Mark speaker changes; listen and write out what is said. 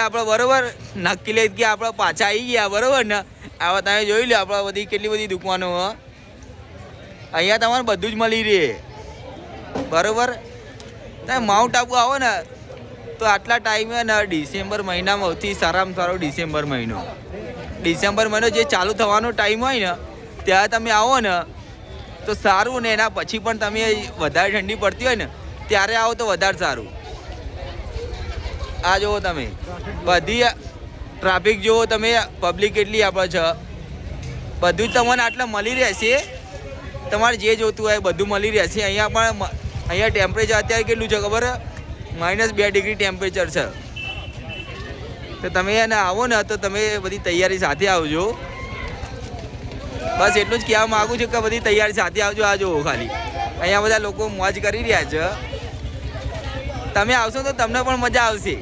Speaker 1: આપણે બરોબર નક્કી લઈ ગયા આપણે પાછા આવી ગયા બરોબર ને. આવા તમે જોઈ લો આપણે બધી કેટલી બધી દુકાનો અહીંયા તમારે બધું જ મળી રહે બરોબર. તમે માઉન્ટ આબુ આવો ને તો આટલા ટાઈમે ને ડિસેમ્બર મહિનામાં સૌથી સારામાં સારો ડિસેમ્બર મહિનો જે ચાલુ થવાનો ટાઈમ હોય ને ત્યાં તમે આવો ને તો સારું. ને એના પછી પણ તમે વધારે ઠંડી પડતી હોય ને ત્યારે આવો તો વધારે સારું. આ જુઓ તમે બધી ટ્રાફિક જુઓ તમે, પબ્લિક કેટલી આપણે છે. બધું જ તમને આટલા મળી રહેશે. તમારે જે જોતું હોય બધું મળી રહેશે. અહીંયા પણ અહીંયા ટેમ્પરેચર અત્યારે કેટલું છે ખબર? -2 ડિગ્રી ટેમ્પરેચર છે. તો તમે એને આવો ને તો તમે બધી તૈયારી સાથે આવજો. બસ એટલું જ કહેવા માગું છું કે બધી તૈયારી સાથે આવજો. આ જુઓ ખાલી અહીંયા બધા લોકો મોજ કરી રહ્યા છે. તમે આવશો તો તમને પણ મજા આવશે.